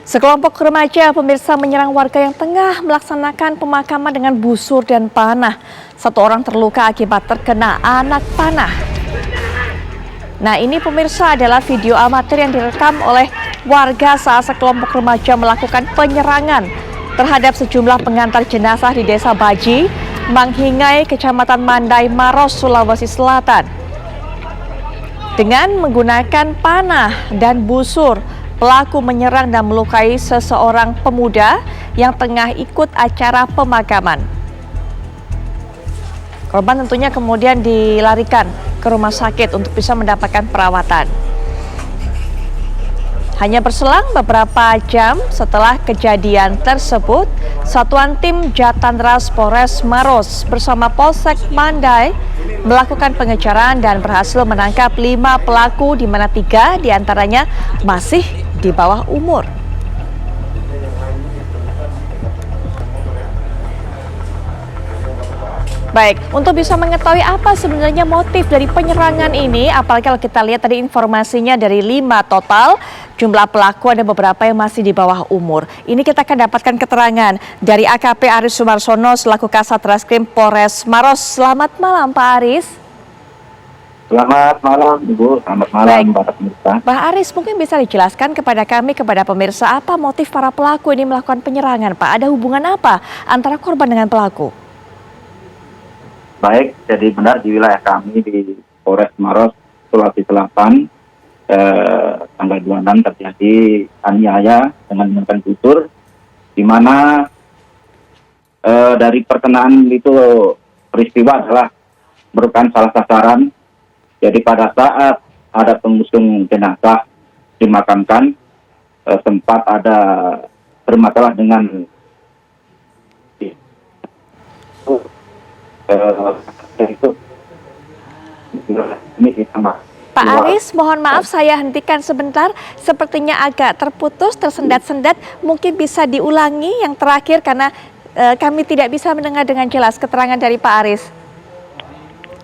Sekelompok remaja pemirsa menyerang warga yang tengah melaksanakan pemakaman dengan busur dan panah. Satu orang terluka akibat terkena anak panah. Nah, ini pemirsa adalah video amatir yang direkam oleh warga saat sekelompok remaja melakukan penyerangan terhadap sejumlah pengantar jenazah di Desa Baji, Manghingai, Kecamatan Mandai Maros, Sulawesi Selatan. Dengan menggunakan panah dan busur, pelaku menyerang dan melukai seseorang pemuda yang tengah ikut acara pemakaman. Korban tentunya kemudian dilarikan ke rumah sakit untuk bisa mendapatkan perawatan. Hanya berselang beberapa jam setelah kejadian tersebut, Satuan Tim Jatandras Polres Maros bersama Polsek Mandai melakukan pengejaran dan berhasil menangkap 5 pelaku, di mana 3 diantaranya masih di bawah umur. Baik, untuk bisa mengetahui apa sebenarnya motif dari penyerangan ini, apalagi kalau kita lihat tadi informasinya dari 5 total, jumlah pelaku ada beberapa yang masih di bawah umur. Ini kita akan dapatkan keterangan dari AKP Aris Sumarsono selaku Kasat Reskrim Polres Maros. Selamat malam Pak Aris. Selamat malam Ibu, selamat malam para pemirsa. Pak Aris, mungkin bisa dijelaskan kepada kami, kepada pemirsa, apa motif para pelaku ini melakukan penyerangan Pak? Ada hubungan apa antara korban dengan pelaku? Baik, jadi benar di wilayah kami di Polres Maros, Sulawesi Selatan, tanggal 26 terjadi aniaya dengan menggunakan busur, di mana dari perkenaan itu peristiwa adalah merupakan salah sasaran. Jadi pada saat ada pengusung jenazah dimakamkan, sempat ada bermasalah dengan itu ini sama. Pak Aris, mohon maaf saya hentikan sebentar. Sepertinya agak terputus, tersendat-sendat. Mungkin bisa diulangi yang terakhir karena kami tidak bisa mendengar dengan jelas keterangan dari Pak Aris.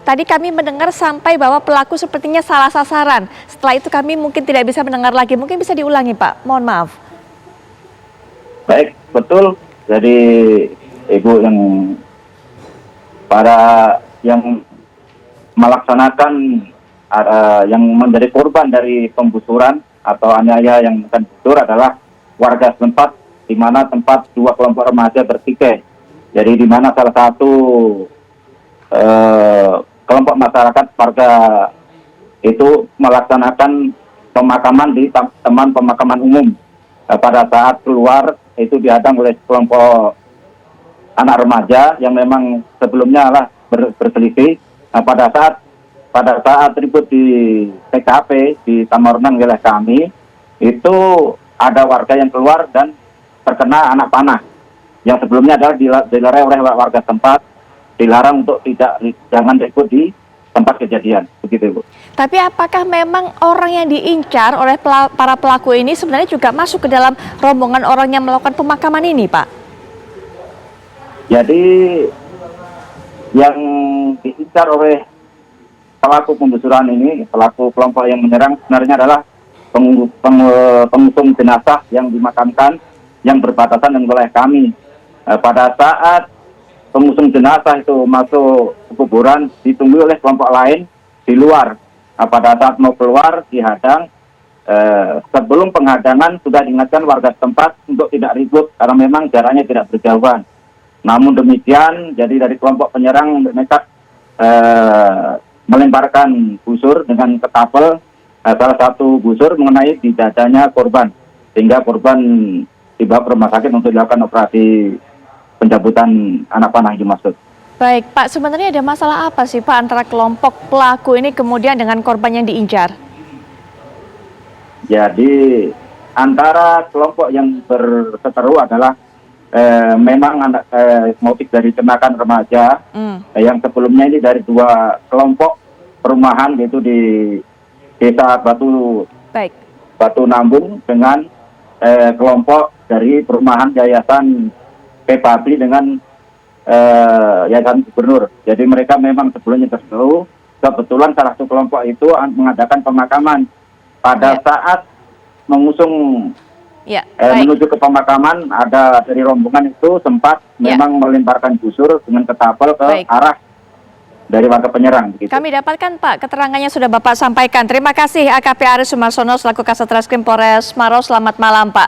Tadi kami mendengar sampai bahwa pelaku sepertinya salah sasaran. Setelah itu kami mungkin tidak bisa mendengar lagi. Mungkin bisa diulangi Pak, mohon maaf. Baik, betul. Jadi Ibu yang melaksanakan yang menjadi korban dari pembusuran atau aniaya yang melakukan busur adalah warga setempat, di mana tempat 2 kelompok remaja bertikai. Jadi di mana salah satu kelompok masyarakat warga itu melaksanakan pemakaman di taman pemakaman umum. Pada saat keluar itu dihadang oleh kelompok anak remaja yang memang sebelumnya lah berselisih. Pada saat ribut di TKP di Tamarunang wilayah kami, itu ada warga yang keluar dan terkena anak panah. Yang sebelumnya adalah dilarang oleh warga tempat, dilarang untuk jangan ribut di tempat kejadian, begitu Ibu. Tapi apakah memang orang yang diincar oleh para pelaku ini sebenarnya juga masuk ke dalam rombongan orang yang melakukan pemakaman ini, Pak? Jadi yang diincar oleh pelaku pembusuran ini, pelaku kelompok yang menyerang sebenarnya adalah pengusung jenazah yang dimakamkan yang berbatasan dengan wilayah kami. Pada saat pengusung jenazah itu masuk ke kuburan, ditunggu oleh kelompok lain di luar. Pada saat mau keluar dihadang. Sebelum penghadangan sudah diingatkan warga setempat untuk tidak ribut karena memang jaraknya tidak berjauhan. Namun demikian, jadi dari kelompok penyerang mereka melemparkan busur dengan ketapel, salah satu busur mengenai di dadanya korban, sehingga korban dibawa ke rumah sakit untuk dilakukan operasi pencabutan anak panah yang dimaksud. Baik Pak, sebenarnya ada masalah apa sih Pak antara kelompok pelaku ini kemudian dengan korban yang diincar? Jadi antara kelompok yang berseteru adalah memang motif dari kenakan remaja yang sebelumnya ini dari 2 kelompok perumahan, yaitu di Desa Batu Nambung dengan kelompok dari perumahan Yayasan Pebabli dengan Yayasan Gubernur. Jadi mereka memang sebelumnya terseru. Kebetulan salah satu kelompok itu mengadakan pemakaman pada saat mengusung Ya, baik. Menuju ke pemakaman ada dari rombongan itu sempat Ya. memang melemparkan busur dengan ketapel ke Baik. arah dari warga penyerang. Begitu. Kami dapatkan Pak, keterangannya sudah Bapak sampaikan. Terima kasih AKP Aris Sumarsono selaku Kasat Reskrim Polres Maros. Selamat malam Pak.